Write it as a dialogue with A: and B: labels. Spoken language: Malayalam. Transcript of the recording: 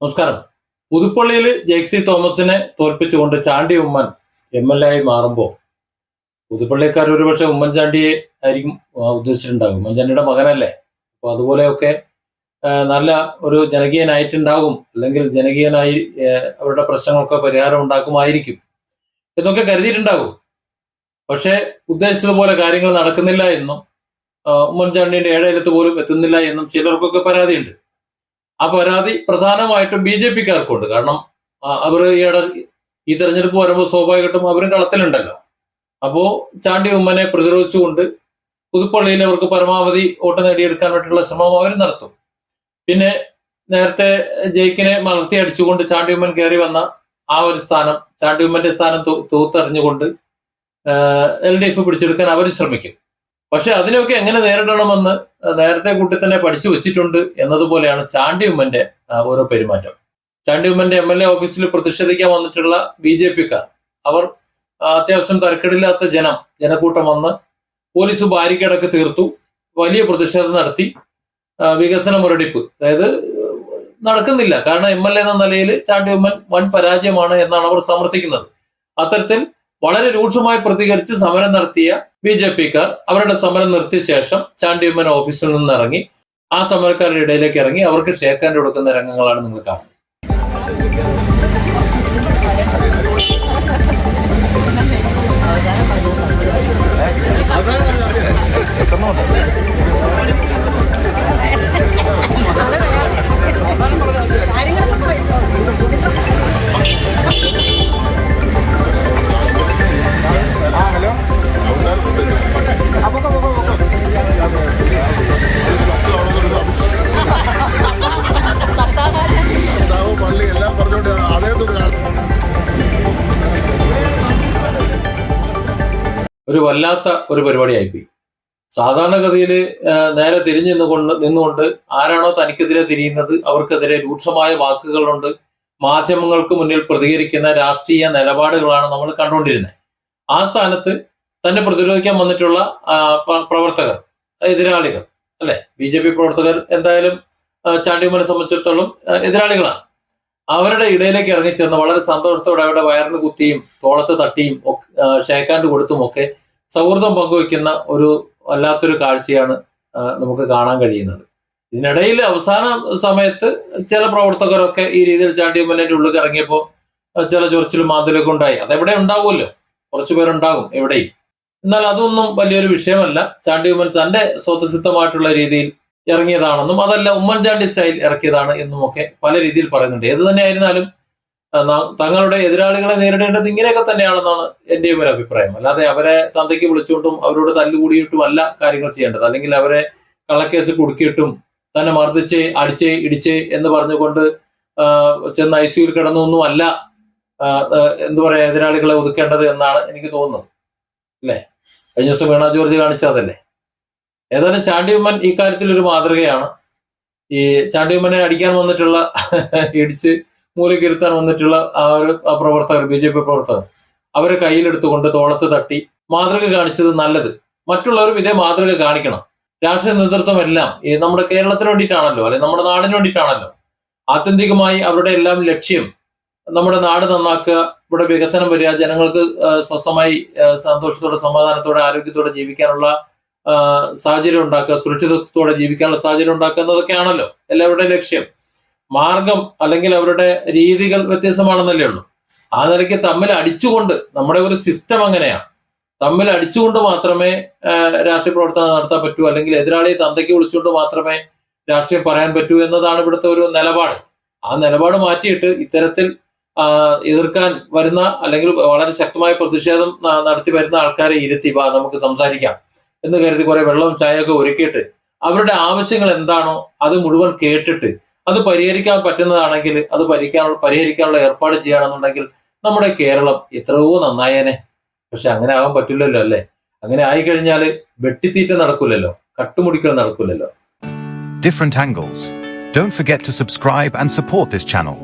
A: നമസ്കാരം. പുതുപ്പള്ളിയിൽ ജെയ്സി തോമസിനെ തോൽപ്പിച്ചുകൊണ്ട് ചാണ്ടി ഉമ്മൻ MLA ആയി മാറുമ്പോൾ പുതുപ്പള്ളിക്കാർ ഒരുപക്ഷെ ഉമ്മൻചാണ്ടിയെ ആയിരിക്കും ഉദ്ദേശിച്ചിട്ടുണ്ടാകും. ഉമ്മൻചാണ്ടിയുടെ മകനല്ലേ, അപ്പോൾ അതുപോലെയൊക്കെ നല്ല ഒരു ജനകീയനായിട്ടുണ്ടാകും, അല്ലെങ്കിൽ ജനകീയനായി അവരുടെ പ്രശ്നങ്ങളൊക്കെ പരിഹാരം ഉണ്ടാക്കുമായിരിക്കും എന്നൊക്കെ കരുതിയിട്ടുണ്ടാകും. പക്ഷേ ഉദ്ദേശിച്ചതുപോലെ കാര്യങ്ങൾ നടക്കുന്നില്ല എന്നും ഉമ്മൻചാണ്ടിയുടെ ഏഴയലത്ത് പോലും എത്തുന്നില്ല എന്നും ചിലർക്കൊക്കെ പരാതിയുണ്ട്. ആ പരാതി പ്രധാനമായിട്ടും BJP-ക്കാർക്കുണ്ട്. കാരണം അവർ ഈ തെരഞ്ഞെടുപ്പ് വരുമ്പോൾ സ്വാഭാവികമായിട്ടും അവരും കളത്തിലുണ്ടല്ലോ. അപ്പോ ചാണ്ടി ഉമ്മനെ പ്രതിരോധിച്ചുകൊണ്ട് പുതുപ്പള്ളിയിൽ അവർക്ക് പരമാവധി വോട്ട് നേടിയെടുക്കാൻ വേണ്ടിയുള്ള ശ്രമം അവർ നടത്തും. പിന്നെ നേരത്തെ ജയിക്കിനെ മലർത്തി അടിച്ചുകൊണ്ട് ചാണ്ടി ഉമ്മൻ കയറി വന്ന ആ ഒരു സ്ഥാനം, ചാണ്ടി ഉമ്മന്റെ സ്ഥാനം തൂത്തെറിഞ്ഞുകൊണ്ട് LDF പിടിച്ചെടുക്കാൻ അവർ ശ്രമിക്കും. പക്ഷെ അതിനൊക്കെ എങ്ങനെ നേരിടണമെന്ന് നേരത്തെ കൂട്ടി തന്നെ പഠിച്ചു വെച്ചിട്ടുണ്ട് എന്നതുപോലെയാണ് ചാണ്ടി ഉമ്മന്റെ ഓരോ പെരുമാറ്റം. ചാണ്ടി ഉമ്മന്റെ MLA ഓഫീസിൽ പ്രതിഷേധിക്കാൻ വന്നിട്ടുള്ള BJP-ക്കാർ, അവർ അത്യാവശ്യം തരക്കേടില്ലാത്ത ജനക്കൂട്ടം വന്ന് പോലീസ് ബാരിക്കേഡൊക്കെ തീർത്തു, വലിയ പ്രതിഷേധം നടത്തി. വികസന മുരടിപ്പ്, അതായത് നടക്കുന്നില്ല. കാരണം MLA എന്ന നിലയിൽ ചാണ്ടി ഉമ്മൻ വൻ പരാജയമാണ് എന്നാണ് അവർ സമർത്ഥിക്കുന്നത്. അത്തരത്തിൽ വളരെ രൂക്ഷമായി പ്രതികരിച്ച് സമരം നടത്തിയ BJP-ക്കാർ അവരുടെ സമരം നിർത്തിയ ശേഷം ചാണ്ടി ഉമ്മൻ ഓഫീസിൽ നിന്ന് ഇറങ്ങി ആ സമരക്കാരുടെ ഇടയിലേക്ക് ഇറങ്ങി അവർക്ക് ഷേക്ക് ഹാൻഡ് കൊടുക്കുന്ന രംഗങ്ങളാണ് നിങ്ങൾ കാണുന്നത്. ഒരു വല്ലാത്ത ഒരു പരിപാടിയായിപ്പോയി. സാധാരണഗതിയിൽ നേരെ തിരിഞ്ഞു നിന്നുകൊണ്ട് ആരാണോ തനിക്കെതിരെ തിരിയുന്നത് അവർക്കെതിരെ രൂക്ഷമായ വാക്കുകളുണ്ട്, മാധ്യമങ്ങൾക്ക് മുന്നിൽ പ്രതികരിക്കുന്ന രാഷ്ട്രീയ നിലപാടുകളാണ് നമ്മൾ കണ്ടുകൊണ്ടിരുന്നത്. ആ സ്ഥാനത്ത് തന്നെ പ്രതിരോധിക്കാൻ വന്നിട്ടുള്ള പ്രവർത്തകർ, എതിരാളികൾ അല്ലെ, BJP പ്രവർത്തകർ എന്തായാലും ചാണ്ടി ഉമ്മനെ സംബന്ധിച്ചിടത്തോളം എതിരാളികളാണ്. അവരുടെ ഇടയിലേക്ക് ഇറങ്ങിച്ചേർന്ന് വളരെ സന്തോഷത്തോടെ അവരുടെ വയറിന് കുത്തിയും തോളത്ത് തട്ടിയും ഷേക്ക് ഹാൻഡ് കൊടുത്തും ഒക്കെ സൗഹൃദം പങ്കുവെക്കുന്ന ഒരു വല്ലാത്തൊരു കാഴ്ചയാണ് നമുക്ക് കാണാൻ കഴിയുന്നത്. ഇതിനിടയിൽ അവസാന സമയത്ത് ചില പ്രവർത്തകരൊക്കെ ഈ രീതിയിൽ ചാണ്ടി ഉമ്മനെ ഉള്ളിൽ ഇറങ്ങിയപ്പോൾ ചില ചൊറിച്ചിലും മാന്തലൊക്കെ ഉണ്ടായി. അതെവിടെ ഉണ്ടാവുമല്ലോ, കുറച്ചു പേരുണ്ടാകും എവിടെയും. എന്നാൽ അതൊന്നും വലിയൊരു വിഷയമല്ല. ചാണ്ടി ഉമ്മൻ തന്റെ സ്വതസിദ്ധമായിട്ടുള്ള രീതിയിൽ ഇറങ്ങിയതാണെന്നും അതല്ല ഉമ്മൻചാണ്ടി സ്റ്റൈൽ ഇറക്കിയതാണ് എന്നും ഒക്കെ പല രീതിയിൽ പറയുന്നുണ്ട്. ഏത് തന്നെ ആയിരുന്നാലും തങ്ങളുടെ എതിരാളികളെ നേരിടേണ്ടത് ഇങ്ങനെയൊക്കെ തന്നെയാണെന്നാണ് എന്റെയും ഒരു അഭിപ്രായം. അല്ലാതെ അവരെ തന്തയ്ക്ക് വിളിച്ചുകൊണ്ടും അവരോട് തല്ലുകൂടിയിട്ടും അല്ല കാര്യങ്ങൾ ചെയ്യേണ്ടത്. അല്ലെങ്കിൽ അവരെ കള്ളക്കേസ് കുടുക്കിയിട്ടും തന്നെ മർദ്ദിച്ച് അടിച്ച് ഇടിച്ച് എന്ന് പറഞ്ഞുകൊണ്ട് ചെന്ന് ICU കിടന്നൊന്നും അല്ല എന്താ പറയാ എതിരാളികളെ ഒതുക്കേണ്ടത് എന്നാണ് എനിക്ക് തോന്നുന്നത്. അല്ലേ, കഴിഞ്ഞ ദിവസം വീണ ജോർജ് കാണിച്ചതല്ലേ. ഏതായാലും ചാണ്ടി ഉമ്മൻ ഈ കാര്യത്തിൽ ഒരു മാതൃകയാണ്. ഈ ചാണ്ടി ഉമ്മനെ അടിക്കാൻ വന്നിട്ടുള്ള ഇടിച്ച് മൂലക്കിരുത്താൻ വന്നിട്ടുള്ള പ്രവർത്തകർ, BJP പ്രവർത്തകർ, അവരെ കയ്യിലെടുത്തുകൊണ്ട് തോളത്ത് തട്ടി മാതൃക കാണിച്ചത് നല്ലത്. മറ്റുള്ളവരും ഇതേ മാതൃക കാണിക്കണം. രാഷ്ട്രീയ നേതൃത്വം എല്ലാം നമ്മുടെ കേരളത്തിന് വേണ്ടിയിട്ടാണല്ലോ, അല്ലെ നമ്മുടെ നാടിന് വേണ്ടിയിട്ടാണല്ലോ. ആത്യന്തികമായി അവരുടെ എല്ലാം ലക്ഷ്യം നമ്മുടെ നാട് നന്നാക്കുക, ഇവിടെ വികസനം വരിക, ജനങ്ങൾക്ക് സ്വസ്ഥമായി സന്തോഷത്തോടെ സമാധാനത്തോടെ ആരോഗ്യത്തോടെ ജീവിക്കാനുള്ള സാഹചര്യം ഉണ്ടാക്കുക, സുരക്ഷിതത്വത്തോടെ ജീവിക്കാനുള്ള സാഹചര്യം ഉണ്ടാക്കുക എന്നതൊക്കെയാണല്ലോ എല്ലാവരുടെയും ലക്ഷ്യം. മാർഗം അല്ലെങ്കിൽ അവരുടെ രീതികൾ വ്യത്യസ്തമാണെന്നല്ലേ ഉള്ളൂ. ആ നിലയ്ക്ക് തമ്മിൽ അടിച്ചുകൊണ്ട്, നമ്മുടെ ഒരു സിസ്റ്റം അങ്ങനെയാണ്, തമ്മിൽ അടിച്ചുകൊണ്ട് മാത്രമേ രാഷ്ട്രീയ പ്രവർത്തനം നടത്താൻ പറ്റൂ, അല്ലെങ്കിൽ എതിരാളിയെ തന്തയ്ക്ക് വിളിച്ചുകൊണ്ട് മാത്രമേ രാഷ്ട്രീയം പറയാൻ പറ്റൂ എന്നതാണ് ഇവിടുത്തെ ഒരു നിലപാട്. ആ നിലപാട് മാറ്റിയിട്ട് ഇത്തരത്തിൽ എതിർക്കാൻ വരുന്ന അല്ലെങ്കിൽ വളരെ ശക്തമായ പ്രതിഷേധം നടത്തി വരുന്ന ആൾക്കാരെ ഇരുത്തി നമുക്ക് സംസാരിക്കാം എന്ന് കരുതി കുറെ വെള്ളവും ചായയൊക്കെ ഒരുക്കിയിട്ട് അവരുടെ ആവശ്യങ്ങൾ എന്താണോ അത് മുഴുവൻ കേട്ടിട്ട് അത് പരിഹരിക്കാൻ പറ്റുന്നതാണെങ്കിൽ അത് പരിഹരിക്കാനുള്ള ഏർപ്പാട് ചെയ്യുകയാണെന്നുണ്ടെങ്കിൽ നമ്മുടെ കേരളം എത്രയോ നന്നായേനെ. പക്ഷെ അങ്ങനെ ആകാൻ പറ്റില്ലല്ലോ, അല്ലേ? അങ്ങനെ ആയിക്കഴിഞ്ഞാൽ വെട്ടിത്തീറ്റ നടക്കൂലല്ലോ, കട്ടുമുടിക്കൽ നടക്കൂലല്ലോ.
B: Different angles. Don't forget to subscribe and support this channel.